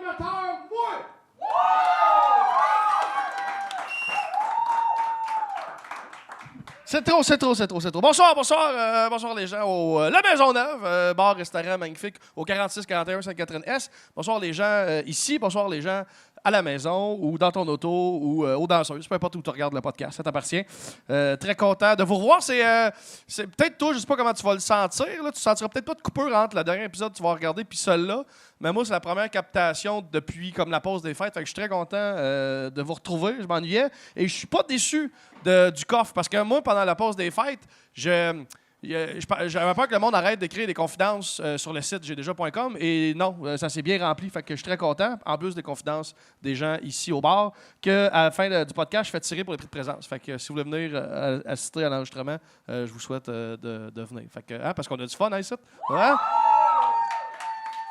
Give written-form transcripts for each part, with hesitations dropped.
l'animateur, moi! C'est trop. Bonsoir les gens au La Maisonneuve, bar, restaurant magnifique au 46-41 Sainte-Catherine-Est. Bonsoir les gens ici, bonsoir les gens à la maison ou dans ton auto ou aux danseuses, peu importe où tu regardes le podcast, ça t'appartient. Très content de vous revoir. C'est peut-être toi, je sais pas comment tu vas le sentir. Là. Tu sentiras peut-être pas de coupure entre le dernier épisode que tu vas regarder puis celui-là. Mais moi, c'est la première captation depuis comme la pause des fêtes. Fait que je suis très content de vous retrouver. Je m'ennuyais. Et je suis pas déçu du coffre. Parce que moi, pendant la pause des fêtes, j'avais peur que le monde arrête d'écrire des confidences sur le site gdja.com. Et non, ça s'est bien rempli. Fait que je suis très content. En plus des confidences des gens ici au bar, qu'à la fin du podcast, je fais tirer pour les prix de présence. Fait que si vous voulez venir assister à l'enregistrement, je vous souhaite de venir. Fait que, parce qu'on a du fun hein, ici. Ouais?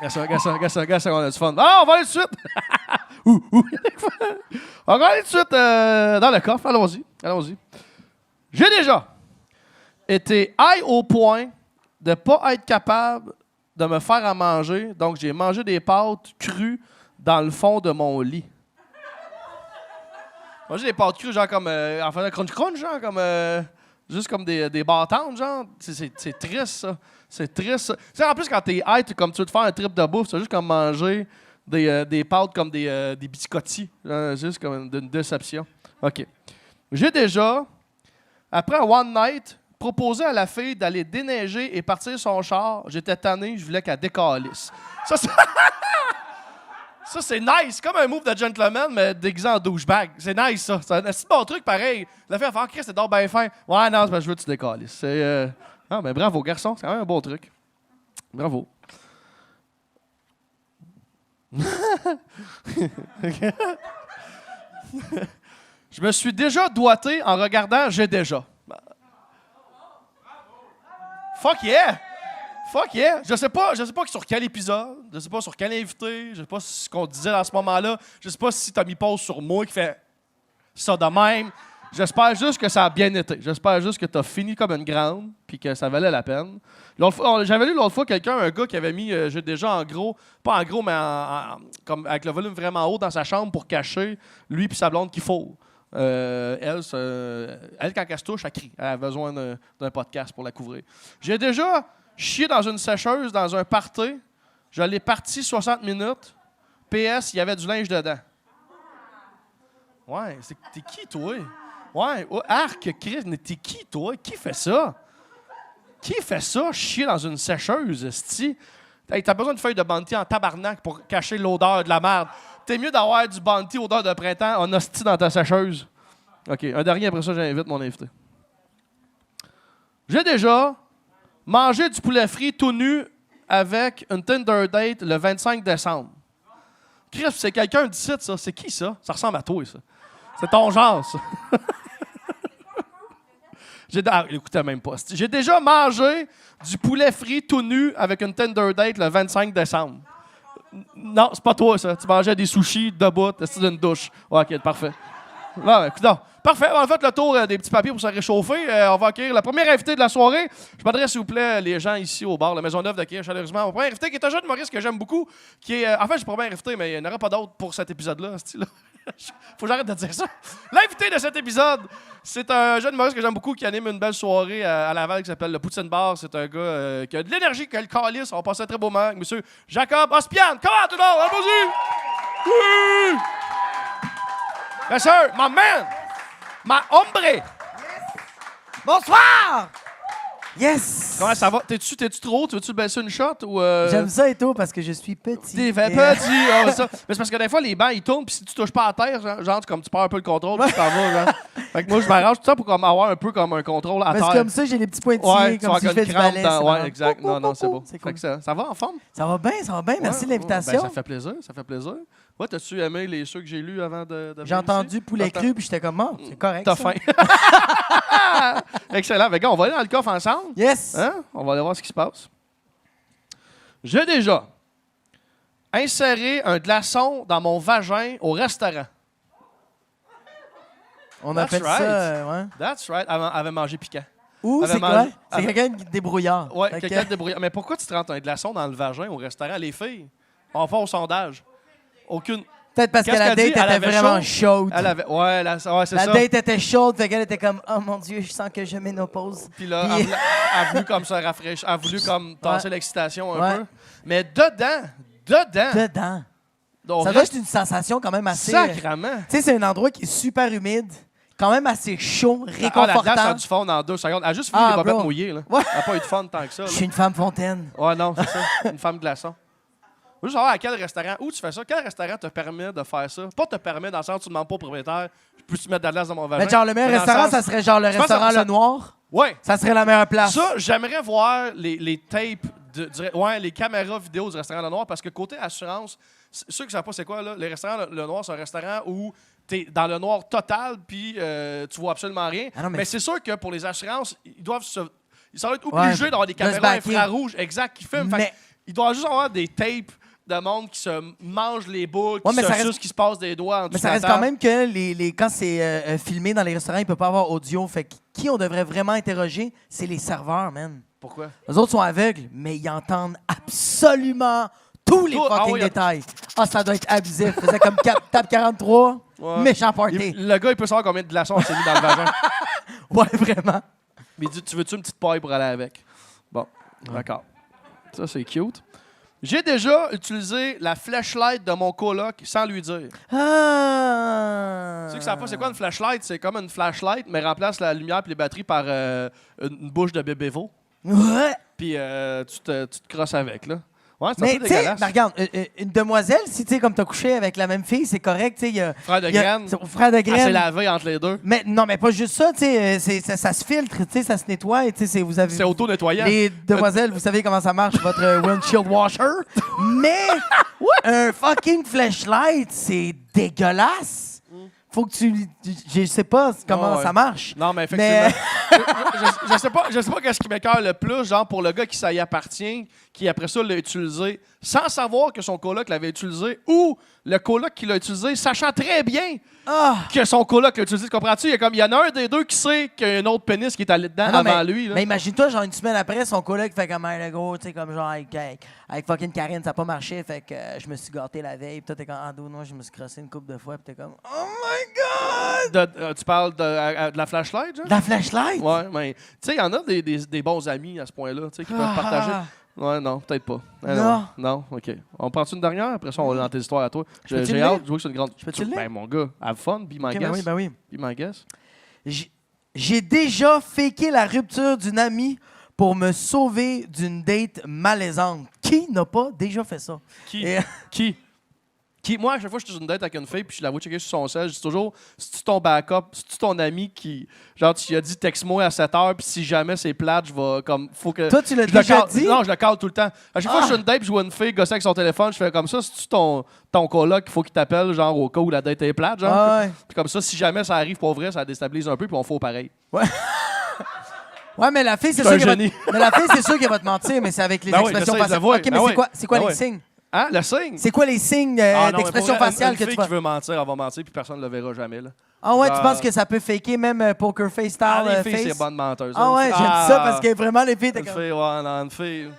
Regarde ça, on a du fun. Ah, on va aller tout de suite! On va aller tout de suite dans le coffre. Allons-y. J'ai déjà été high au point de ne pas être capable de me faire à manger. Donc, j'ai mangé des pâtes crues dans le fond de mon lit. Manger des pâtes crues, genre comme... en faisant crunch, genre comme... juste comme des bâtons, genre. C'est triste, ça. C'est triste. Tu sais, en plus, quand t'es high, comme tu veux te faire un trip de bouffe, c'est juste comme manger des pâtes comme des biscottis. Juste comme une déception. OK. J'ai déjà, après un one night, proposé à la fille d'aller déneiger et partir son char. J'étais tanné, je voulais qu'elle décalisse. Ça, c'est nice. Comme un move de gentleman, mais déguisé en douchebag. C'est nice, ça. C'est un petit bon truc, pareil. La fille a fait « Chris, c'est donc bien fin. » Ouais, non, c'est parce que je veux que tu décalisses. C'est... Ah, mais bravo, garçon. C'est quand même un bon truc. Bravo. Je me suis déjà doigté en regardant J'ai déjà. Fuck yeah! Je sais pas sur quel épisode, je sais pas sur quel invité, je sais pas ce qu'on disait à ce moment-là, je sais pas si t'as mis pause sur moi qui fait ça de même. J'espère juste que ça a bien été. J'espère juste que t'as fini comme une grande puis que ça valait la peine. J'avais lu l'autre fois un gars qui avait mis J'ai déjà en gros, pas en gros, mais comme avec le volume vraiment haut dans sa chambre pour cacher lui puis sa blonde qui faut. Elle, quand elle se touche, elle crie. Elle a besoin d'un podcast pour la couvrir. J'ai déjà chié dans une sécheuse dans un party. Je l'ai parti 60 minutes. PS, il y avait du linge dedans. Ouais, t'es qui, toi? Ouais, arc, Chris, mais t'es qui, toi? Qui fait ça? Qui fait ça, chier dans une sécheuse, esti? Hey, t'as besoin de feuilles de Bounty en tabarnak pour cacher l'odeur de la merde. T'es mieux d'avoir du Bounty odeur de printemps en hostie dans ta sécheuse. OK, un dernier, après ça, j'invite mon invité. J'ai déjà mangé du poulet frit tout nu avec une Tinder date le 25 décembre. Chris, c'est quelqu'un d'ici, ça. C'est qui, ça? Ça ressemble à toi, ça. C'est ton genre, ça. Écoutez même pas. J'ai déjà mangé du poulet frit tout nu avec une Tinder date le 25 décembre. Non, c'est pas toi, ça. Tu mangeais des sushis debout, c'était d'une douche. Ouais, OK, parfait. Non, écoute, non. Parfait, on a fait le tour des petits papiers pour se réchauffer. On va accueillir la première invitée de la soirée. Je m'adresse, s'il vous plaît, les gens ici au bar, la Maisonneuve, d'accueillir chaleureusement mon premier invité, qui est un jeune humoriste que j'aime beaucoup, qui est... en fait, j'ai pas bien invité, mais il n'y en aura pas d'autre pour cet épisode-là, style-là. Faut que j'arrête de dire ça. L'invité de cet épisode, c'est un jeune humoriste que j'aime beaucoup qui anime une belle soirée à Laval qui s'appelle le Poutine Bar. C'est un gars qui a de l'énergie, qui a le calice. On va passer un très beau moment avec monsieur Jacob Ospian. Comment tout le monde? Allons-y! Oui! Bien sûr, my man! Ma hombre! Bonsoir! Yes! Comment ça va? T'es-tu trop? Tu veux-tu baisser une shot ou J'aime ça et tout parce que je suis petit. T'es petit, ça. Mais c'est parce que des fois, les bancs, ils tournent, puis si tu touches pas à terre, genre comme tu perds un peu le contrôle, puis tu t'en vas, genre. Fait que moi, je m'arrange tout ça pour comme avoir un peu comme un contrôle à terre. C'est comme ça, j'ai les petits pointillés, comme si je fais du ballet. Ouais, exact. Non, c'est beau. C'est cool. Fait que ça va en forme? Ça va bien. Merci de l'invitation. Ben, ça fait plaisir. Ouais, t'as-tu aimé ceux que j'ai lus avant de J'ai entendu poulet cru, puis j'étais comme, oh, c'est correct. T'as ça. faim. Excellent. Fait que, on va aller dans le coffre ensemble. Yes! Hein? On va aller voir ce qui se passe. J'ai déjà inséré un glaçon dans mon vagin au restaurant. On appelle ça, ouais. That's right. Elle avait mangé piquant. Ou c'est quoi? C'est quelqu'un de débrouillard. Ouais, quelqu'un de débrouillard. Mais pourquoi tu te rentres un glaçon dans le vagin au restaurant? Les filles, on va faire au sondage. Aucune. Peut-être parce que Qu'est-ce la qu'elle dit? date Elle était avait vraiment chaud? chaude. Elle avait... Ouais, c'est ça. La date était chaude, fait qu'elle était comme « Oh mon Dieu, je sens que je ménopause. » Puis là, elle a voulu comme se rafraîchir. Elle a voulu comme tasser l'excitation un peu. Mais dedans... Dedans. Donc, Ça doit être une sensation quand même assez... Sacrement. Tu sais, c'est un endroit qui est super humide, quand même assez chaud, La réconfortant. glace a du fond dans 2 secondes. Elle a juste fini les bobettes bro. mouillées. Là. Ouais. Elle n'a pas eu de fun tant que ça. Je Là. suis une femme fontaine. Ouais, non, c'est ça. Une femme glaçon. Je veux savoir à quel restaurant, où tu fais ça, quel restaurant te permet de faire ça? Pas te permet dans le sens où tu ne demandes pas au propriétaire, peux-tu mettre de la glace dans mon vagin? Mais genre, le meilleur Mais dans restaurant, le sens- ça serait genre le Je pense restaurant que ça- Le Noir. Ouais. Ça serait la meilleure place. Ça, j'aimerais voir les tapes, les caméras vidéo du restaurant Le Noir, parce que côté assurance, ceux qui ne savent pas c'est quoi, là, les restaurants Le Noir, c'est un restaurant où tu es dans le noir total, puis tu vois absolument rien. Ah non, mais c'est sûr que pour les assurances, ils doivent être obligés Ouais, d'avoir des de se caméras baquer. infrarouges, exact, qui filment. Fait Mais- que ils doivent juste avoir des tapes de monde qui se mange les bouts, qui Ouais, mais se ça reste- suce, qui se passe des doigts en Mais dessous ça de la reste quand table. même que quand c'est filmé dans les restaurants, il ne peut pas avoir audio. Fait que qui on devrait vraiment interroger, c'est les serveurs, man. Pourquoi? Les autres sont aveugles, mais ils entendent absolument tous les Tout- ah fucking oui, détails. Ah, ça doit être abusif. Faisait comme Tap 43, Ouais. méchant party. Le gars, il peut savoir combien de glaçons on s'est mis dans le vagin. Ouais, vraiment. Mais il dit, tu veux-tu une petite paille pour aller avec? Bon, d'accord. Ça, c'est cute. J'ai déjà utilisé la flashlight de mon coloc sans lui dire. Ah. Tu sais que ça fait, c'est quoi une flashlight? C'est comme une flashlight, mais remplace la lumière et les batteries par une bouche de bébé veau. Ouais. Puis tu te crosses avec, là. Ouais, c'est un Mais peu tu sais, dégueulasse. regarde, une demoiselle, si tu sais, comme t'as couché avec la même fille, c'est correct, tu sais, il y a... Frère de il y a- graine. c'est- Frère de Elle s'est graine. lavé entre les deux. Mais non, mais pas juste ça, tu sais, ça se filtre, tu sais, ça se nettoie, tu sais, vous avez... C'est auto-nettoyant. Les demoiselles, vous savez comment ça marche, votre windshield washer. Mais un fucking flashlight, c'est dégueulasse. Faut que je sais pas comment Ah ouais. ça marche. Non, mais effectivement. Je sais pas qu'est-ce qui m'écoeure le plus, genre pour le gars qui ça y appartient, qui après ça l'a utilisé sans savoir que son coloc l'avait utilisé, ou le coloc qui l'a utilisé sachant très bien Ah! que son coloc l'a utilisé. Tu comprends-tu? Il y en a un des deux qui sait qu'il y a un autre pénis qui est allé dedans Ah non, avant lui. Là. Mais imagine-toi, genre une semaine après, son collègue fait comme hey, le gros, tu sais, comme genre avec fucking Karine, ça n'a pas marché, fait que je me suis gâté la veille, pis toi t'es comme ah d'où moi je me suis crossé une couple de fois, pis t'es comme oh my god! Tu parles de la flashlight, genre? La flashlight? Ouais, mais tu sais, il y en a des bons amis à ce point-là, tu sais, qui peuvent partager. Ouais, non, peut-être pas. Non. Non, OK. On prend-tu une dernière? Après ça, on va dans tes histoires à toi. peux-tu J'ai le hâte lire? de jouer sur une grande... Je peux-tu le lire? Ben, mon gars, have fun, be my Ok, guest. ben oui. Be my guest. J'ai déjà faké la rupture d'une amie pour me sauver d'une date malaisante. Qui n'a pas déjà fait ça? Qui? Et- Qui? Moi, à chaque fois que je suis sur une date avec une fille puis je la vois checker sur son sel, je dis toujours, c'est-tu ton backup, c'est-tu ton ami qui... Genre, tu lui as dit, texte-moi à 7 heures, puis si jamais c'est plate, je vais comme... Faut que... Toi, tu l'as je le déjà cale- dit? Non, je le cale tout le temps. À chaque fois que je suis Ah! sur une date puis je vois une fille gosser avec son téléphone, je fais comme ça, c'est-tu ton coloc qu'il faut qu'il t'appelle, genre, au cas où la date est plate, genre? Ah ouais. Puis comme ça, si jamais ça arrive pour vrai, ça déstabilise un peu, puis on fait pareil. Ouais, mais la fille, c'est C'est un sûr qu'elle va génie. mais la fille, c'est sûr qu'elle va te mentir, mais c'est avec les Ben oui, expressions je sais, faciales. j'avoue. OK, mais Ben oui. c'est quoi Ben les oui. signes? Hein, le signe? C'est quoi les signes Ah non, mais d'expression pour vrai, faciale une que tu fille vas... qui veut mentir, elle va mentir, puis personne ne le verra jamais, là. Ah ouais, tu Genre- penses que ça peut faker même poker face style Les filles, face? c'est bonne menteuse. Ah ouais, j'aime ça parce que vraiment, les filles, t'es Une comme... fille, ouais, non, une fille.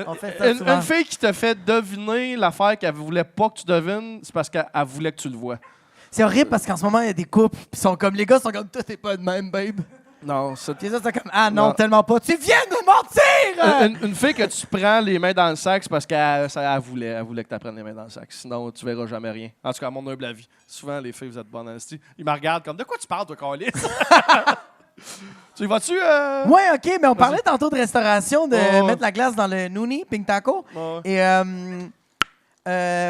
On fait ça souvent. Une fille qui te fait deviner l'affaire qu'elle voulait pas que tu devines, c'est parce qu'elle voulait que tu le vois. C'est horrible parce qu'en ce moment, il y a des couples, puis sont comme, les gars sont comme, toi, t'es pas de même, babe. Non, c'est. Puis ça, c'est comme, ah non, Non. tellement pas. Tu viens de mentir! Une fille que tu prends les mains dans le sac, c'est parce qu'elle voulait que tu prennes les mains dans le sac. Sinon, tu verras jamais rien. En tout cas, à mon humble avis. Souvent, les filles, vous êtes bonnes en esti. Ils me regardent comme, de quoi tu parles, toi, Carlis? Tu y vas-tu? Ouais, OK, mais on parlait tantôt de restauration, de Ouais. mettre la glace dans le Noonie, Pink Taco. Ouais. Et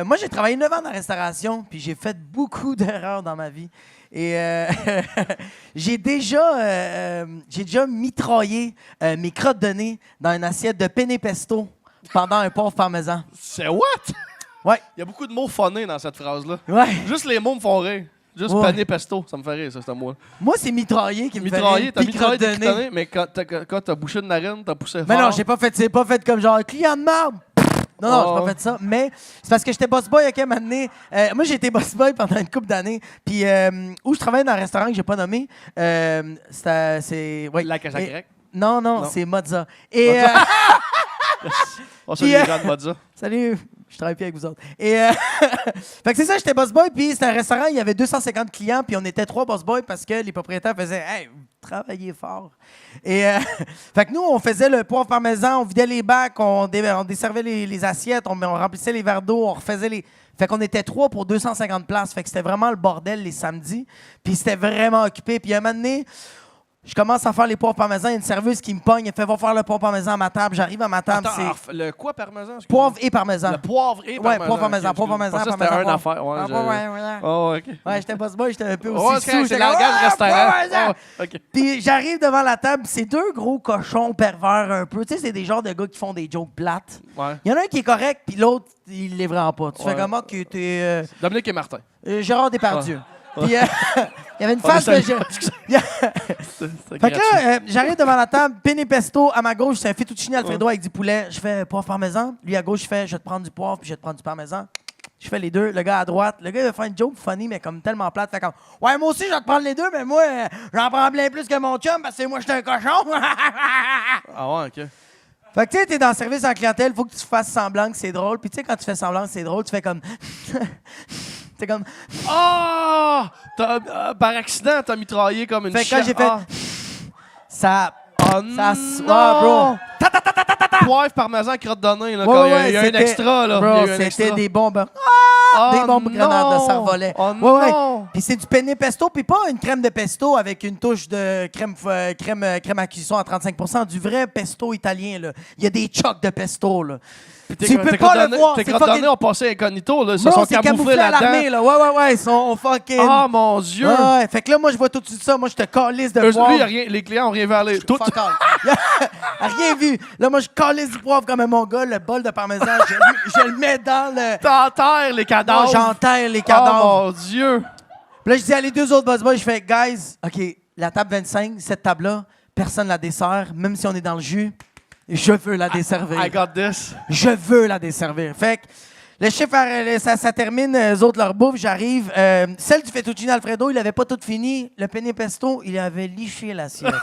moi, j'ai travaillé 9 ans dans la restauration, puis j'ai fait beaucoup d'erreurs dans ma vie. Et j'ai déjà mitraillé mes crottes de nez dans une assiette de penne pesto pendant un pauvre parmesan. C'est what? Ouais. Il y a beaucoup de mots phonés dans cette phrase-là. Ouais. Juste les mots me font rire. Juste Ouais. pané pesto, ça me fait rire, ça, c'est moi. Moi, c'est mitraillé qui me fait Mitraillé, rire, t'as puis mitraillé crottes des de nez. cutanés, mais quand t'as bouché de narine, t'as poussé fort. Mais non, c'est pas fait comme genre client de marde. Non, non, j'ai Oh. pas fait ça. Mais c'est parce que j'étais boss boy, OK, maintenant. Moi, j'ai été boss boy pendant une couple d'années. Puis où je travaillais dans un restaurant que j'ai pas nommé, c'est... Ouais. La cache à Et- grec. Non, Non. c'est Mozza. Et... On Puis, salue les gens de Mozza. salut. Je travaille plus avec vous autres. Et fait que c'est ça, j'étais boss boy, puis c'était un restaurant, il y avait 250 clients, puis on était 3 boss boys parce que les propriétaires faisaient « Hey, vous travaillez fort. » Et fait que nous, on faisait le poivre parmesan, on vidait les bacs, on desservait les assiettes, on remplissait les verres d'eau, on refaisait les... Fait qu'on était 3 pour 250 places. Fait que c'était vraiment le bordel les samedis. Puis c'était vraiment occupé. Puis un moment donné, je commence à faire les poivres parmesan. Il y a une serveuse qui me pogne. Elle fait « Va faire le poivre parmesan à ma table. » J'arrive à ma table. Attends, c'est le quoi parmesan? poivre et parmesan. Le poivre et parmesan. Ouais, poivre parmesan. Ok, Poivre parmesan. je pensais que parmesan, c'était une poivre. affaire. Ouais, Ouais. Oh, OK. Ouais, j'étais boss boy. J'étais un peu Ouais, aussi sous. c'est le langage restaurant. Oh, OK. Puis j'arrive devant la table. C'est 2 gros cochons pervers un peu. Tu sais, c'est des genres de gars qui font des jokes plates. Ouais. Il y en a un qui est correct, puis l'autre, il l'est vraiment pas. Tu fais Ouais. comment que t'es... Dominique et Martin. Gérard Depardieu. Puis il y avait une On face les de... salue. Fait que là, j'arrive devant la table, penne pesto. À ma gauche, c'est un fettuccine Alfredo avec du poulet. Je fais poivre parmesan. Lui, à gauche, je fais je vais te prendre du poivre puis je vais te prendre du parmesan. Je fais les deux. Le gars à droite, le gars, il va faire une joke funny, mais comme tellement plate. Fait comme, ouais, moi aussi, je vais te prendre les deux, mais moi, j'en prends bien plus que mon chum parce que moi, je suis un cochon. Ah ouais, OK. Fait que tu sais, t'es dans le service en clientèle, il faut que tu fasses semblant que c'est drôle. Puis tu sais, quand tu fais semblant que c'est drôle, tu fais comme... T'es comme... Ah! Par accident, t'as mitraillé comme une Fait que quand j'ai fait... Ah. Ça... Oh Ça... non! Ah, bro. Poivre, parmesan, crotte de nez, là, Ouais, quand il y a ouais, eu un c'était- extra, là. Bro, Il y a eu un c'était extra. des bombes. Oh Des bombes grenades, là, ça non! revolait. Oh Ouais. non! Puis c'est du penne pesto, puis pas une crème de pesto avec une touche de crème à cuisson à 35%, du vrai pesto italien, là. Il y a des chocs de pesto, là. Tu peux pas le voir, Tes c'est crottes de fucking... nez ont passé incognito, là. Ils se Bro, sont c'est camouflés à là-dedans. l'armée, là. Ouais, ils sont fucking... Ah, mon Dieu! Ouais, fait que là, moi, je vois tout de suite ça. Moi, je te calisse de Lui, poivre. les clients ont rien vu aller. Tout. Fuck all. Rien vu. Là, moi, je calisse du poivre comme un mongol. Le bol de parmesan, je le mets dans le... T'enterres les Non, cadavres. j'enterre les Oh, cadavres. mon Dieu! Puis là, je dis à les 2 autres boss boys, je fais, guys, OK, la table 25, cette table-là, personne la dessert, même si on est dans le jus, je veux la desservir. I got this. Je veux la desservir. Fait que le chiffre, ça termine, eux autres leur bouffe, j'arrive. Celle du fettuccine Alfredo, il avait pas tout fini. Le penne pesto, il avait liché l'assiette.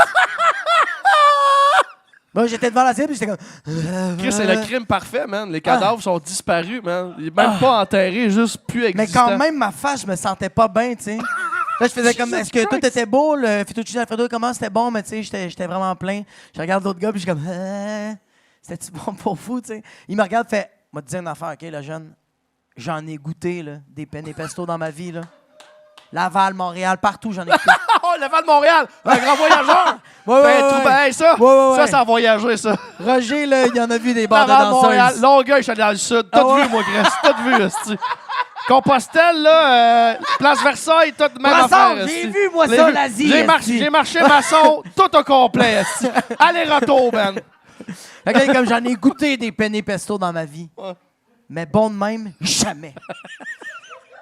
Moi, j'étais devant l'assiette, puis j'étais comme... Chris, c'est le crime parfait, man. Les cadavres sont disparus, man. Ils sont même pas enterrés, juste plus Mais existants. quand même, ma face, je me sentais pas bien, tu sais. Là, je faisais comme, est-ce que tout était beau? Le fettuccine Alfredo, comment c'était bon? Mais tu sais, j'étais vraiment plein. Je regarde l'autre gars, puis je suis comme, c'était-tu bon pour vous, tu sais? Il me regarde, fait, moi, te dire une affaire, OK, le jeune, j'en ai goûté, là, des penne et pesto dans ma vie, là. Laval, Montréal, partout, j'en ai goûté. Oh, Laval de Montréal! Un grand voyageur! Ouais, Hey, ça! Ouais. Ça, ça a voyagé, ça. Roger, là, il en a vu des bandes de Laval, Montréal, danseuses. Longueuil, je suis allé dans le sud. Tout Ah ouais? vu, moi, Chris. Tout vu, esti. Compostelle, là, Place Versailles, tout même Brassard, affaire. j'ai esti. vu, moi, L'ai ça, vu. l'Asie, J'ai marché maçon, tout au complet, esti. Aller-retour, man. Fait que, comme j'en ai goûté des penne et pesto dans ma vie. Ouais. Mais bon de même, jamais.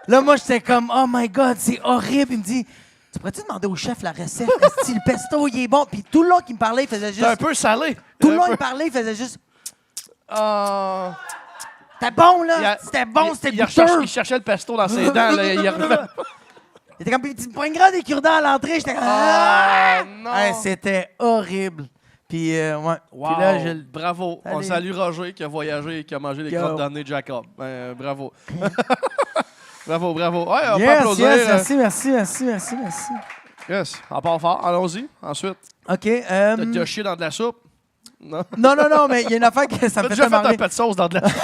Là, moi, j'étais comme, oh my God, c'est horrible. Il me dit, tu pourrais-tu demander au chef la recette? Si le pesto, il est bon. Puis tout le long qu'il me parlait, il faisait C'est un juste. peu salé. Tout le long, il parlait, il faisait juste. Ah. C'était bon, Il là. a- C'était bon, c'était il goûteux. il cherchait le pesto dans ses dents, là. Il arrivait. Il était comme, tu me prends une grande cure-dents à l'entrée. J'étais comme, Ah, non. Hey, c'était horrible. Puis, ouais. Wow. Puis là, je le. Bravo. On Allez. salue Roger qui a voyagé et qui a mangé les Yo. crottes d'année de Jacob. Bravo. bravo. Ouais, on peut Yes, applaudir. merci. Yes. On part fort. Allons-y. Ensuite, OK. t'as chié dans de la soupe? Non. Non, mais il y a une affaire que ça me T'as fait déjà fait marrer. un peu de sauce dans de la soupe.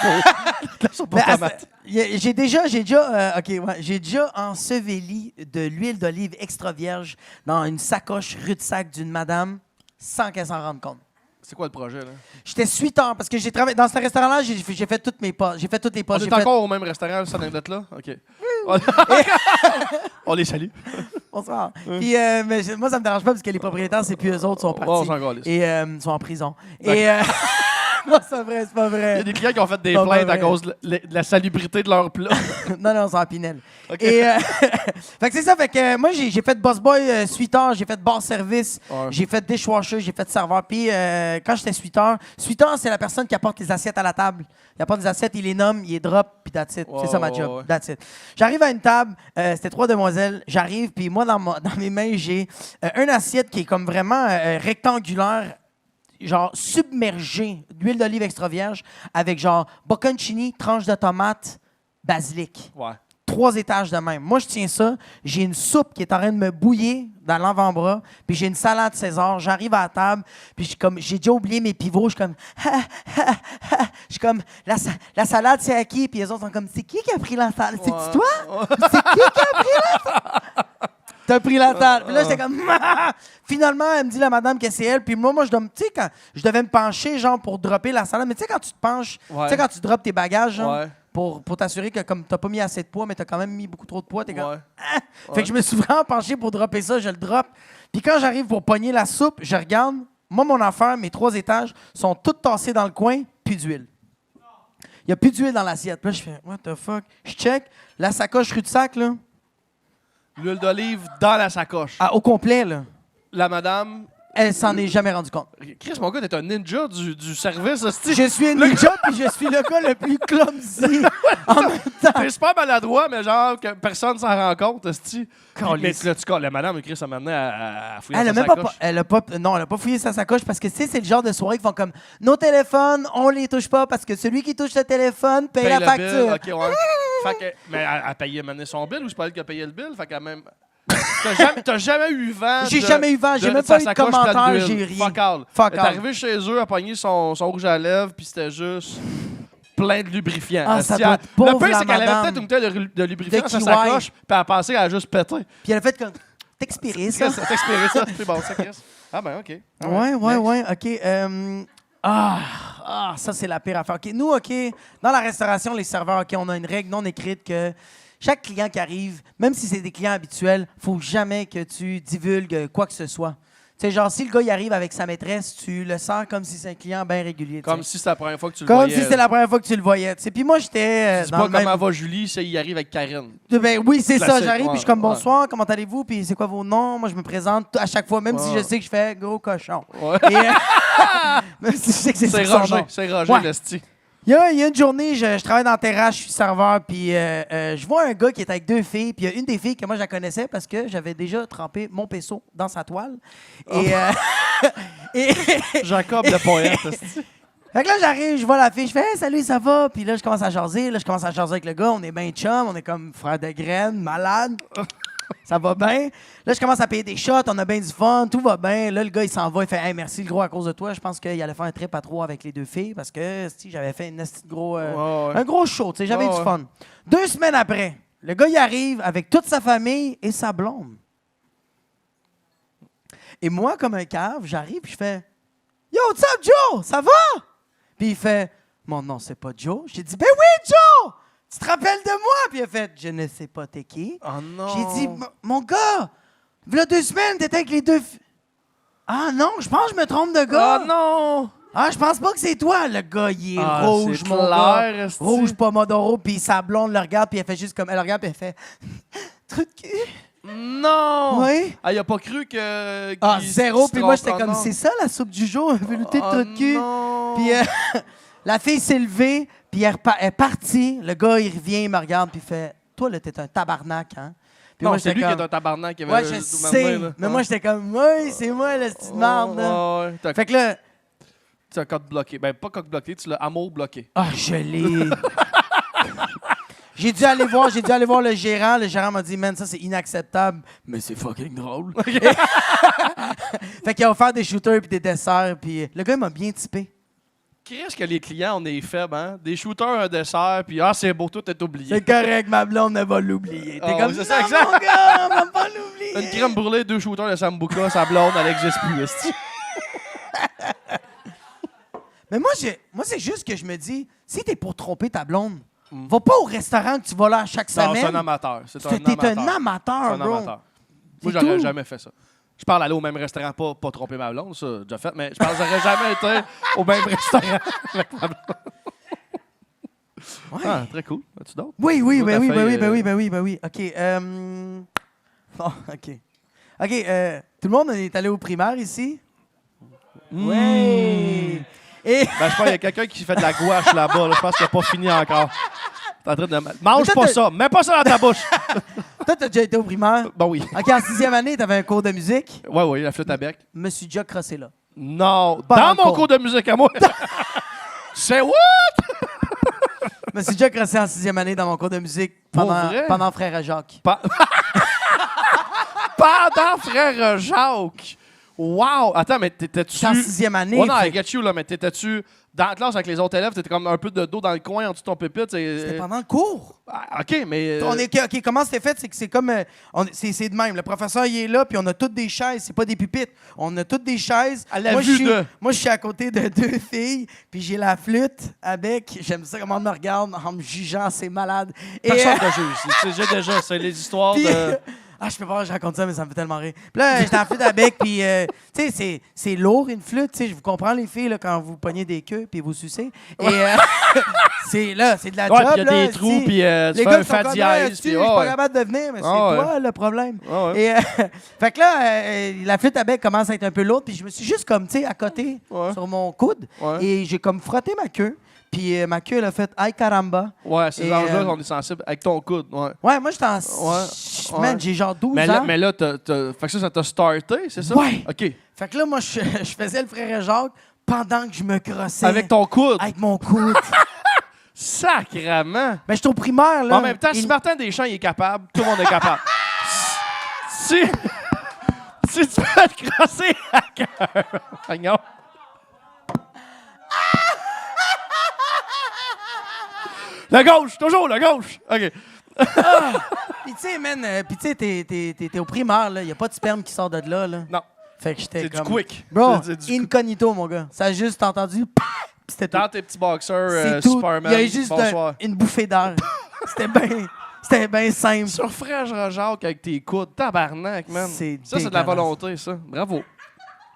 De la soupe aux Mais tomates. j'ai déjà enseveli de l'huile d'olive extra vierge dans une sacoche rue de sac d'une madame sans qu'elle s'en rende compte. C'est quoi le projet, là? J'étais suiteur parce que j'ai travaillé dans ce restaurant-là, j'ai fait toutes mes postes. J'ai fait toutes les On postes. est J'ai fait- encore au même restaurant, cette anecdote-là? OK. On les salue. Bonsoir. Puis, mais moi, ça me dérange pas parce que les propriétaires, c'est plus eux autres, sont partis. on s'en calisse. Et sont en prison. Et non, c'est vrai, c'est pas Il y vrai. a des clients qui ont fait des Pas plaintes vrai. à cause de la salubrité de leur plat. Non, c'est en Pinel. OK. Et fait que c'est ça, fait que moi j'ai fait boss boy suiteur, j'ai fait bar service, Ouais. j'ai fait dishwasher, j'ai fait serveur. Puis quand j'étais suiteur c'est la personne qui apporte les assiettes à la table. Il apporte les assiettes, il les nomme, il les drop, puis that's it. Ouais, C'est ça ma ouais, job. ouais. That's it. J'arrive à une table, c'était 3 demoiselles, j'arrive, puis moi dans mes mains j'ai une assiette qui est comme vraiment rectangulaire. genre submergé d'huile d'olive extra vierge avec genre bocconcini, tranche de tomate, basilic. Ouais. 3 étages de même. Moi, je tiens ça. J'ai une soupe qui est en train de me bouillir dans l'avant-bras. Puis j'ai une salade César. J'arrive à la table. Puis j'ai déjà oublié mes pivots. Je suis comme... Je suis comme... La salade, c'est à qui? Puis les autres sont comme... C'est qui a pris la salade? C'est-tu toi? C'est qui a pris la salade? T'as pris la salade. Puis là, j'étais comme... Finalement, elle me dit, la madame, que c'est elle. Puis moi, je dois... Tu sais, quand je devais me pencher, genre, pour dropper la salade. Mais tu sais, quand tu te penches... Tu sais, quand tu droppes tes bagages, genre... Ouais. Pour t'assurer que comme t'as pas mis assez de poids, mais t'as quand même mis beaucoup trop de poids, t'es comme... Ouais. Ah! Fait que je me suis vraiment penché pour dropper ça, je le drop. Puis quand j'arrive pour pogner la soupe, je regarde. Moi, mon affaire, mes 3 étages sont toutes tassés dans le coin, plus d'huile. Il n'y a plus d'huile dans l'assiette. Puis là, je fais, what the fuck? Je check. La sacoche rue de sac, là, L'huile d'olive dans la sacoche. au complet, là, La madame... elle s'en est jamais rendue compte. Chris, mon gars, t'es un ninja du service, hostie. Je suis un ninja, puis je suis le gars le plus clumsy en même temps. T'es super maladroit, mais genre que personne s'en rend compte, hostie. Calisse. Mais là, tu la madame, Chris, ça m'a amené à fouiller Elle dans a sa même pas, sacoche. elle a pas fouillé sa sacoche parce que tu sais, c'est le genre de soirée qui font comme nos téléphones, on les touche pas parce que celui qui touche le téléphone paye la le facture. bill, OK, ouais. Fait que, mais elle payait maintenant son bill ou c'est pas elle qui a payé le bill? Fait qu'elle même... T'as jamais eu vent. J'ai jamais eu vent, j'ai même pas eu de commentaire, j'ai rien. Fuck all. Fuck Elle est all. arrivée chez eux, elle a pogné son rouge à lèvres, puis c'était juste plein de lubrifiant. Ah, ça Esti, doit être pauvre, le pire, la c'est qu'elle avait madame. peut-être une bouteille de lubrifiant De dans sa kiwi. sacoche, puis elle a pensé qu'elle a juste pété. Puis elle a fait comme t'expirer ça. Chris, ça t'expirait ça. C'est bon, ça, Chris. Ah ben, OK. Ouais, OK. Ça, c'est la pire affaire. OK, nous, OK, dans la restauration, les serveurs, OK, on a une règle non écrite que chaque client qui arrive, même si c'est des clients habituels, faut jamais que tu divulgues quoi que ce soit. Tu sais, genre, si le gars il arrive avec sa maîtresse, tu le sens comme si c'est un client bien régulier. Comme tu sais. si c'était la première fois que tu le Comme voyais. si c'était la première fois que tu le voyais. Tu sais. Puis moi, j'étais. C'est dans pas le même- comment va Julie, c'est il arrive avec Karine. Ben oui, c'est ça. Classique, J'arrive, ouais, puis je suis comme ouais. bonsoir, comment allez-vous? Puis c'est quoi vos noms? Moi, je me présente à chaque fois, même si Ouais. je sais que je fais gros cochon. Ouais. Et, même si je sais que c'est C'est son Roger, nom. c'est Roger, Ouais. l'esti. Il y a une journée, je travaille dans la terrasse, je suis serveur, puis je vois un gars qui est avec 2 filles, puis il y a une des filles que moi, je la connaissais parce que j'avais déjà trempé mon peso dans sa toile. Et, et Jacob le poète, esti. fait que là, j'arrive, je vois la fille, je fais hey, « Salut, ça va? » Puis là, je commence à jaser. Là, je commence à jaser avec le gars. On est bien chum, on est comme frère de graines, malade. Ça va bien. Là, je commence à payer des shots, on a bien du fun, tout va bien. Là, le gars, il s'en va, il fait hey, merci, le gros, à cause de toi. Je pense qu'il allait faire un trip à 3 avec les 2 filles parce que si j'avais fait une esti de gros, Ouais. un gros show, tu sais, j'avais Ouais, du fun. 2 semaines après, le gars, il arrive avec toute sa famille et sa blonde. Et moi, comme un cave, j'arrive et je fais Yo, what's up, Joe? Ça va? Puis il fait Mon nom, c'est pas Joe. J'ai dit Ben oui, Joe! Tu te rappelles de moi? Puis il a fait Je ne sais pas t'es qui. Oh non. J'ai dit Mon gars, il y a 2 semaines, t'étais avec les 2 Ah non, je pense que je me trompe de gars. Oh non! Ah, je pense pas que c'est toi, le gars. Il est Ah, rouge, c'est mon clair, gars. esti. Rouge Pomodoro, puis sa blonde le regarde, puis elle fait juste comme. Elle le regarde, puis elle fait Trou de cul. Non! Oui. Ah, il a pas cru que. Ah, qu'il zéro. se Puis moi, trompe j'étais comme, en nom. c'est ça la soupe du jour, un velouté de Oh trou de cul. non. Puis la fille s'est levée, puis elle est partie. Le gars, il revient, il me regarde, puis il fait, toi, là, t'es un tabarnak, hein? Puis Non, moi, c'est j'étais lui qui comme, est un tabarnak qui avait ouais, je tout sais. demandé, là. Mais moi, j'étais comme, oui, c'est moi, le petit marde, là. Ouais, t'as Fait que là, code bloqué. Ben, pas code bloqué, tu l'as amour bloqué. ah, je l'ai. J'ai dû aller voir le gérant. Le gérant m'a dit, man, ça, c'est inacceptable. Mais c'est fucking drôle. Fait qu'il a offert des shooters puis des desserts. Puis le gars, il m'a bien typé. Qu'est-ce que les clients, on est faibles, hein? Des shooters, un dessert, puis ah, c'est beau, tout est oublié. C'est correct, ma blonde, elle va l'oublier. T'es Ah, comme, oui, c'est non, ça, exact. mon gars, on va pas l'oublier. Une crème brûlée, 2 shooters de Sambuca, sa blonde, elle existe plus, esti. Mais moi, c'est juste que je me dis, si t'es pour tromper ta blonde, va pas au restaurant que tu vas là chaque Non, semaine. c'est un amateur. C'est un T'es amateur. un amateur, C'est un bro. amateur. C'est Moi, j'aurais tout. jamais fait ça. Je parle aller au même restaurant, pas tromper ma blonde, ça, déjà fait, mais je pense que j'aurais jamais été au même restaurant avec ma blonde. Ouais. Ah, très cool. As-tu d'autres? Oui, Toi, ta feuille, ben oui. OK. Bon, OK. OK, tout le monde est allé au primaire ici? Oui. Et Ben, je pense qu'il y a quelqu'un qui fait de la gouache là-bas. Là. Je pense qu'il n'a pas fini encore. T'es en train de... Mange Mais pas toi, ça. Mets pas ça dans ta bouche. toi, t'as déjà été au primaire? Bon, oui. OK, en 6e année, t'avais un cours de musique. Oui, la flûte à bec. Me suis déjà crossé là. Non, Pas dans dans le mon cours. cours de musique à moi. C'est what? Je me suis déjà crossé en 6e année dans mon cours de musique Pour vrai? pendant Frère Jacques. Pendant Frère Jacques. Wow! Attends, mais t'étais-tu... J'étais en 6e année. Oh non, fait I get you, là, mais t'étais-tu dans la classe avec les autres élèves? T'étais comme un peu de dos dans le coin, en dessous de ton pupitre? C'était pendant le cours. Ah, OK, mais... OK, comment c'était fait? C'est que c'est comme... c'est de même. Le professeur, il est là, puis on a toutes des chaises. C'est pas des pupitres. On a toutes des chaises. À la vue de... Moi, je suis à côté de 2 filles, puis j'ai la flûte avec... J'aime ça comment on me regarde en me jugeant. C'est malade. Personne te juge. J'ai déjà... C'est les histoires Puis, de... Ah, je peux pas, je raconte ça, mais ça me fait tellement rire. Puis là, j'étais en flûte à bec, puis, tu sais, c'est lourd, une flûte. Tu sais, je vous comprends, les filles, là, quand vous pognez des queues, puis vous sucez. Et c'est de la Ouais, job, puis il y a des là, trous, si. puis tu Les fais gars un sont fa comme, dièse, je puis... suis pas capable de venir, mais c'est toi le problème. Ah ouais. Et fait que là, la flûte à bec commence à être un peu lourde, puis je me suis juste comme, tu sais, à côté, Ouais. sur mon coude, Ouais. et j'ai comme frotté ma queue. Puis ma queue, elle a fait « Aïe caramba ». Ouais, ces Et, anges-là, on est sensibles avec ton coude, ouais. Ouais, moi, j'étais en... Ouais. Man, Ouais. j'ai genre 12 Mais ans. là, fait que ça t'a starté, c'est ça? Ouais. OK. Fait que là, moi, je faisais le frère Jacques pendant que je me crossais. Avec ton coude? Avec mon coude. Sacrement! Ben, j'étais au primaire, là. En même temps, si Martin Deschamps il est capable, tout le monde est capable. si tu peux te crosser à cœur, voyons. La gauche, toujours la gauche. OK. Puis, tu sais, man, puis, tu sais, t'es au primaire, là. Il a pas de sperme qui sort de là, là. Non, Fait que j'étais c'est comme... du quick. Bro, C'est du incognito, mon gars. Ça a juste entendu... Puis c'était tout. dans tes petits boxers, C'est tout. Superman, Il y a juste bonsoir. une bouffée d'air. C'était bien simple. Sur Frère Jacques avec tes coudes, tabarnak, man. C'est Ça, c'est de la dégueulasse. volonté, ça. Bravo.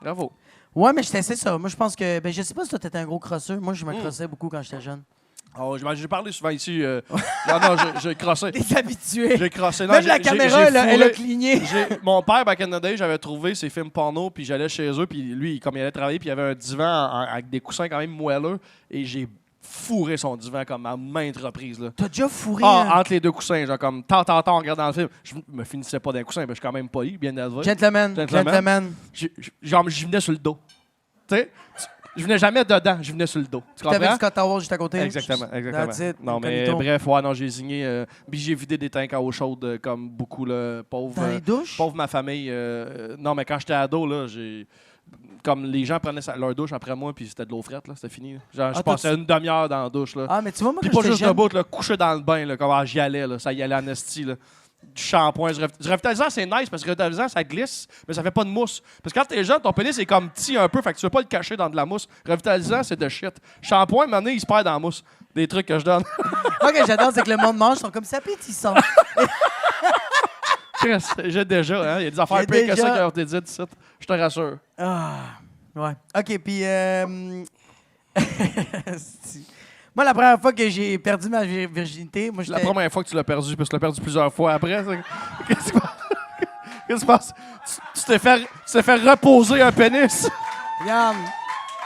Bravo. Ouais, mais c'est ça. Moi, je pense que... Ben, je sais pas si toi, t'étais un gros crosseur. Moi, je me crossais beaucoup quand j'étais jeune. Oh, j'ai parlé souvent ici. Non, j'ai crossé. Des habitués. J'ai crossé. Non, Même la j'ai caméra, elle a fourré. cligné. Mon père, back in the day, j'avais trouvé ses films porno, puis j'allais chez eux, puis lui, comme il allait travailler, puis il y avait un divan avec des coussins quand même moelleux, et j'ai fourré son divan comme à maintes reprises. Là. T'as déjà fourré... Entre les deux coussins, genre comme tant, en regardant le film. Je me finissais pas d'un coussin, mais je suis quand même poli, bien élevé. Gentleman. Genre, je venais sur le dos. Tu sais, je venais jamais dedans, je venais sur le dos. Tu T'avais comprends? du Scott Howard juste à côté. Exactement. That's it. Non, mais Incognito. bref, ouais, non, j'ai signé. Puis j'ai vidé des tanks à eau chaude comme beaucoup, là, pauvre. Dans les douches? Pauvre ma famille. Non, mais quand j'étais ado, là, comme les gens prenaient leur douche après moi, puis c'était de l'eau frette, là, c'était fini. Là. Genre, je passais une demi-heure dans la douche, là. Ah, mais tu vois, moi, Puis quand pas j'étais juste jeune... debout, là, couché dans le bain, là, comme j'y allais, là, ça y allait en esti, là. Du shampoing. Du revitalisant, c'est nice parce que le revitalisant, ça glisse, mais ça fait pas de mousse. Parce que quand t'es jeune, ton pénis est comme petit un peu, fait que tu veux pas le cacher dans de la mousse. Revitalisant, c'est de shit. Shampoing, maintenant, il se perd dans la mousse. Des trucs que je donne. Moi, que j'adore, c'est que le monde mange, ils sont comme ça appétissants. Chris, j'ai déjà, hein. Il y a des affaires J'ai pires que déjà- ça qui ont été dites ici. Je te rassure. Ah, ouais. OK, puis... Moi, la première fois que j'ai perdu ma virginité, moi, La j'étais... première fois que tu l'as perdu, parce que tu l'as perdu plusieurs fois après. Qu'est-ce qui se passe? Tu t'es fait reposer un pénis. Regarde.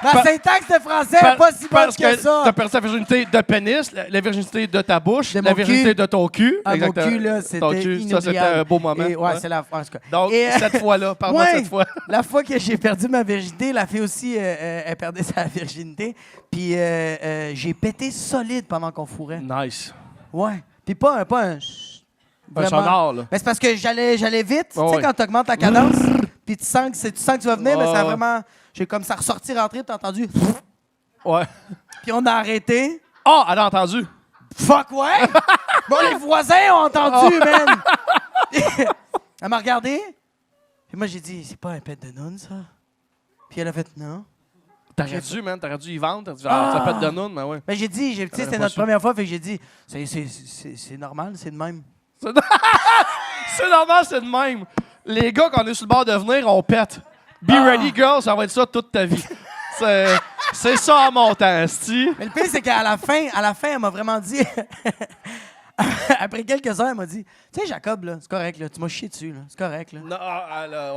Ma Par- syntaxe de français n'est pas si bonne Parce que ça. t'as perdu ta virginité de pénis, la virginité de ta bouche, De la mon virginité cul. de ton cul. Ah, mon Exactement. cul, là, Ton c'était cul, inoubliable. ça, c'était un beau moment. Et, ouais, Ouais. c'est la... En tout cas. Donc, Et, cette fois-là, parle-moi de ouais, cette fois. la fois que j'ai perdu ma virginité, la fille aussi, elle perdait sa virginité. Puis j'ai pété solide pendant qu'on fourrait. Nice. Ouais. Puis pas un... Un vraiment. sonore, là. Ben, c'est parce que j'allais vite. Oh, tu sais, ouais. quand tu augmentes ta cadence, puis tu sens que tu vas venir, mais ça a Oh. vraiment... J'ai comme ça ressorti, rentré, t'as entendu? Ouais. Puis on a arrêté. Ah, elle a entendu. Fuck ouais! Bon, les voisins ont entendu, man! Elle m'a regardé. Puis moi, j'ai dit, c'est pas un pet de noun, ça? Puis elle a fait, non. T'aurais dû, man. T'aurais dû y vendre. T'aurais dit, ça peut être de noun, mais ouais. Ben, j'ai dit, tu sais, c'était pas notre su. première fois, fait que j'ai dit, c'est normal, c'est de même. C'est normal, c'est de même. Les gars, quand on est sur le bord de venir, on pète. Be ready, girl, ça va être ça toute ta vie. C'est ça en montant, esti. Mais le pire, c'est qu'à la fin, elle m'a vraiment dit. Après quelques heures, elle m'a dit, tu sais, Jacob, là, c'est correct, là, tu m'as chié dessus, là, c'est correct, là. Non,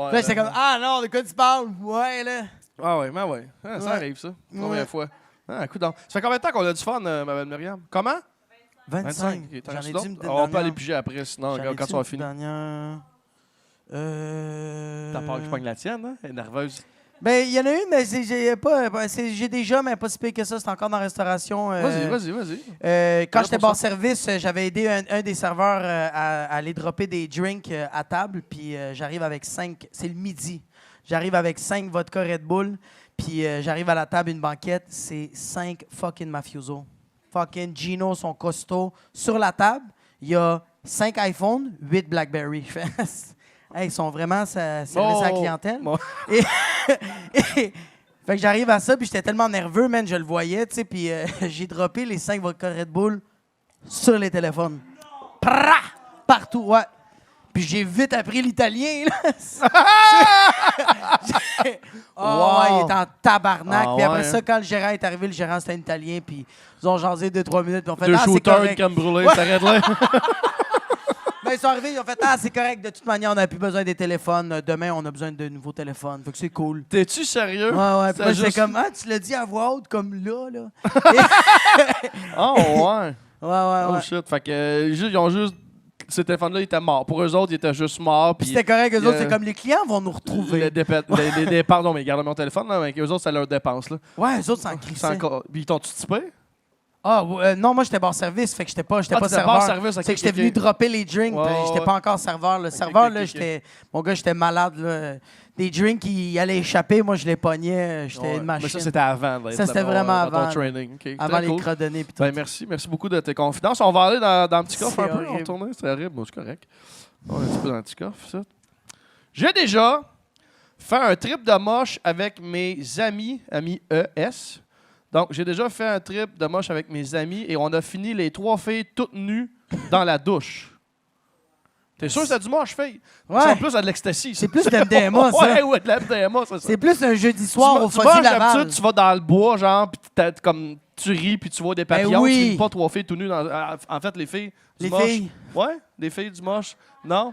ouais. Puis là, j'étais comme, ah non, de quoi tu parles? Ouais, là. Ah ouais, mais ouais. Ah, ça Ouais. arrive, ça. Première Ouais. fois. Ah, écoute donc. Ça fait combien de temps qu'on a du fun, ma belle Myriam? Comment? 25. Ok, t'en J'en as-tu ai-tu d'autres? une On peut aller dernière? piger après, sinon, J'en quand ai-tu ça va une finir. dernière? T'as peur que je pogne la tienne, hein? Elle est nerveuse. Ben, il y en a une, mais j'ai déjà, mais pas si pire que ça. C'est encore dans la restauration. Vas-y. Quand j'étais bar-service, j'avais aidé un des serveurs à aller dropper des drinks à table. Puis j'arrive avec 5... C'est le midi. J'arrive avec 5 vodka Red Bull. Puis j'arrive à la table, une banquette. C'est 5 fucking mafiosos. Fucking Gino sont costauds. Sur la table, il y a 5 iPhones, 8 BlackBerry. Je fais... Hey, ils sont vraiment service à la clientèle. Bon. Et, fait que j'arrive à ça, puis j'étais tellement nerveux, man, je le voyais, tu sais, puis j'ai droppé les 5 vodka Red Bull sur les téléphones. Partout, ouais. Puis j'ai vite appris l'italien, là. Ouais, il était en tabarnak. Puis après ça, quand le gérant est arrivé, le gérant, c'était un italien, puis ils ont jasé 2-3 minutes, puis on fait « 2 Ah, c'est shooters, une correct. » crème brûlée, t'arrêtes là. Ben, ils sont arrivés, ils ont fait « Ah, c'est correct, de toute manière, on n'a plus besoin des téléphones. Demain, on a besoin de nouveaux téléphones. » Fait que c'est cool. T'es-tu sérieux? Ouais. Puis moi, juste... j'étais comme, ah, tu l'as dit à voix haute, comme là. Oh, ouais. Ouais. Oh, shit. Fait que, ils ont juste... Ces téléphones-là, ils étaient morts. Pour eux autres, ils étaient juste morts. Puis c'était correct, eux autres, c'est comme les clients vont nous retrouver. Les dépenses, non, mais ils gardent mon téléphone, là, mais eux autres, c'est leur dépense, là. Ouais, eux autres, c'est en crisser. Puis ils t'ont-tu typé? Ah, non, moi, j'étais bar-service, fait que j'étais pas serveur. Bar-service, c'est que j'étais venu dropper les drinks, puis j'étais pas encore serveur. Le serveur, là, mon gars, j'étais malade, là. Des drinks qui allaient échapper, moi, je les pognais, j'étais une machine. Mais ça, c'était avant. Là, ça, c'était vraiment avant. Ton training. Okay. Avant les credonnées, puis tout. Ben, merci beaucoup de tes confidences. On va aller dans le petit coffre un peu, on va retourner. C'est horrible, moi, c'est correct. On est un petit peu dans le petit coffre, ça. J'ai déjà fait un trip de moche avec mes amis ES. Donc, j'ai déjà fait un trip de moche avec mes amis et on a fini les 3 filles toutes nues dans la douche. T'es sûr que c'est du moche, filles? Ouais. C'est plus de l'ecstasy. C'est plus de MDMA, ça. Ouais, de la MDMA, c'est ça. C'est plus un jeudi soir au Fuzzy Laval. D'habitude, tu vas dans le bois, genre, puis comme tu ris, puis tu vois des papillons. Oui. Tu finis pas 3 filles tout nues. En fait, les filles du moche. Filles? Ouais, des filles du moche. Non?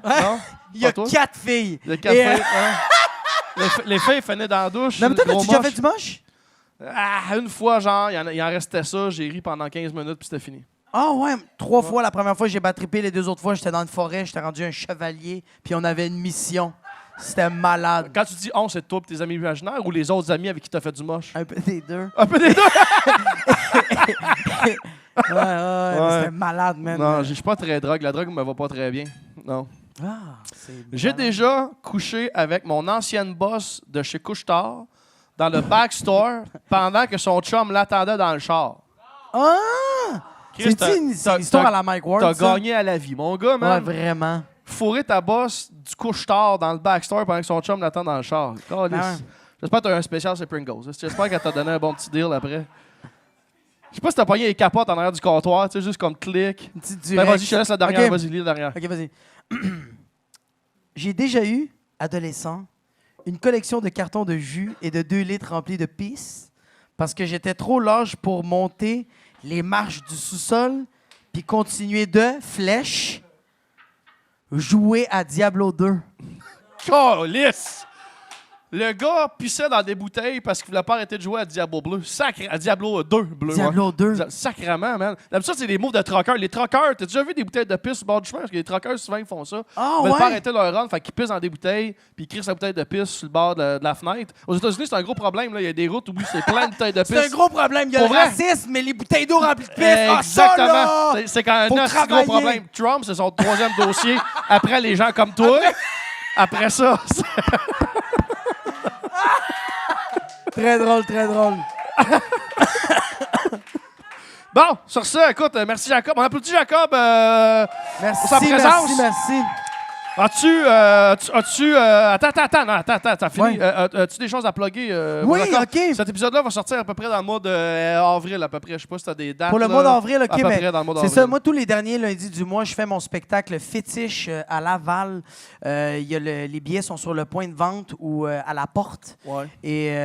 Il y a 4 filles. Il y a 4 filles, hein? Les filles venaient dans la douche. Non, mais toi, t'as-tu déjà fait du moche? Ah, une fois, genre, il en restait ça, j'ai ri pendant 15 minutes, puis c'était fini. Ah ouais, 3 fois. La première fois, j'ai battrippé. Les 2 autres fois, j'étais dans une forêt, j'étais rendu un chevalier, puis on avait une mission. C'était malade. Quand tu dis on, c'est toi et tes amis imaginaires ou les autres amis avec qui t'as fait du moche? Un peu des deux. Un peu des deux? Ouais. C'était malade, man. Non, je suis pas très drogue. La drogue me va pas très bien. Non. C'est J'ai malade. déjà couché avec mon ancienne boss de chez Couche-Tard dans le backstore pendant que son chum l'attendait dans le char. Ah! Chris, C'est une histoire à la Mike Ward, T'as ça? gagné à la vie, mon gars, Ouais, man. vraiment. Fourrer ta boss du couche-tard dans le backstore pendant que son chum l'attend dans le char. Calisse. J'espère que t'as un spécial sur Pringles. J'espère qu'elle t'a donné un bon petit deal après. Je sais pas si t'as pogné les capotes en arrière du comptoir, tu sais, juste comme clic. Une petite Ben, durée. vas-y, je te laisse la dernière. Ok. Vas-y, lis la dernière. OK, vas-y. J'ai déjà eu, adolescent, une collection de cartons de jus et de 2 litres remplis de pisse parce que j'étais trop large pour monter les marches du sous-sol puis continuer de flèche jouer à Diablo 2. Calisse! Le gars pissait dans des bouteilles parce qu'il voulait pas arrêter de jouer à Diablo bleu. À Diablo 2 bleu. Diablo 2. Sacrément, man. D'habitude, c'est des moves de truckers. Les truckers, t'as déjà vu des bouteilles de pisse sur le bord du chemin? Parce que les truckers, souvent, ils font ça. Ah, Ils veulent pas ouais? arrêter leur run, fait qu'ils pissent dans des bouteilles, puis ils crient sa bouteille de pisse sur le bord de la fenêtre. Aux États-Unis, c'est un gros problème. Là. Il y a des routes où c'est plein de bouteilles de pisse. C'est un gros problème. Il y a Pour le vrai? racisme, mais les bouteilles d'eau remplies de pisse. Ah, ça, Exactement. là! C'est quand Faut même un gros travailler. problème. Trump, c'est son 3e dossier après les gens comme toi. Après ça, Très drôle, très drôle. bon, sur ça, écoute, merci Jacob. On applaudit Jacob. Merci, sa présence. merci. Attends, t'as fini. Ouais. As-tu des choses à plugger? Oui, mon Jacob? OK. Cet épisode-là va sortir à peu près dans le mois d'avril, à peu près. Je sais pas si t'as des dates. Pour le mois d'avril, OK, à peu mais près dans le mois c'est d'avril. ça. Moi, tous les derniers lundis du mois, je fais mon spectacle fétiche à Laval. Il y a les billets sont sur le point de vente ou à la porte. Ouais. Et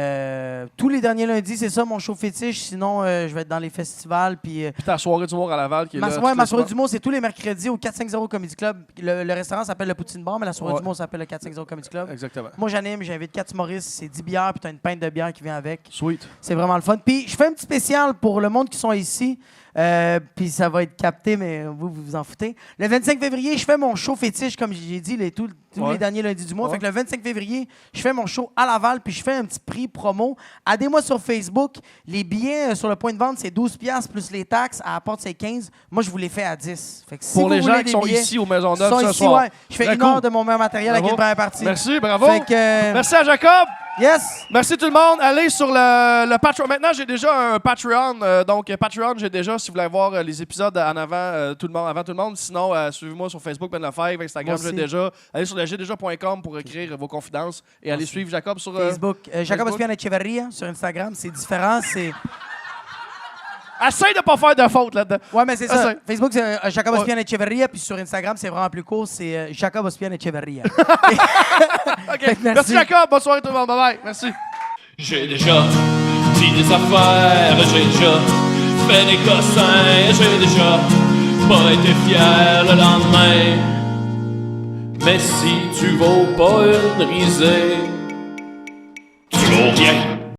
tous les derniers lundis, c'est ça, mon show fétiche. Sinon, je vais être dans les festivals. Puis Puis ta soirée d'humour à Laval qui est là. ma soirée d'humour, c'est tous les mercredis au 450 Comedy Club. Le restaurant s'appelle le Poutine Bar, mais la soirée d'humour s'appelle le 450 Comedy Club. Exactement. Moi, j'anime, j'invite 4 humoristes, c'est 10 bières, puis t'as une pinte de bière qui vient avec. Sweet. C'est vraiment le fun. Puis je fais un petit spécial pour le monde qui sont ici. Puis ça va être capté, mais vous vous en foutez. Le 25 février, je fais mon show fétiche, comme j'ai dit, tous les derniers lundis du mois. Fait que le 25 février, je fais mon show à Laval, puis je fais un petit prix promo. Aidez-moi sur Facebook. Les billets sur le point de vente, c'est 12$ plus les taxes. À la porte, c'est 15. Moi, je vous les fais à 10. Fait que si Pour vous les voulez gens qui des sont billets, ici au Maisonneuve sont ce ici, soir. ouais. Je fais Très une cool. heure de mon meilleur matériel avec Bravo. une première partie. Merci, bravo. Fait que, Merci à Jacob. yes! Merci tout le monde. Allez sur le Patreon. Maintenant, j'ai déjà un Patreon. Donc, Patreon, j'ai déjà, si vous voulez voir les épisodes en avant, avant tout le monde. Sinon, suivez-moi sur Facebook, Ben Lefebvre, Instagram, Moi aussi. j'ai déjà. Allez sur le gdeja.com pour écrire vos confidences et allez suivre Jacob sur Facebook. Jacob Ospian Echeverria sur Instagram. C'est différent. C'est... Essaye de pas faire de faute là-dedans. Ouais, mais c'est ça. Essaye. Facebook, c'est Jacob Ospian Echeverria. Puis sur Instagram, c'est vraiment plus court. C'est Jacob Ospian Echeverria. OK. Fait que Merci Jacob. Bonne soirée tout le monde. Bye bye. Merci. J'ai déjà dit des affaires, j'ai déjà fait des cossins, j'ai déjà pas été fier le lendemain. Mais si tu vaux pas une risée, tu vaux rien.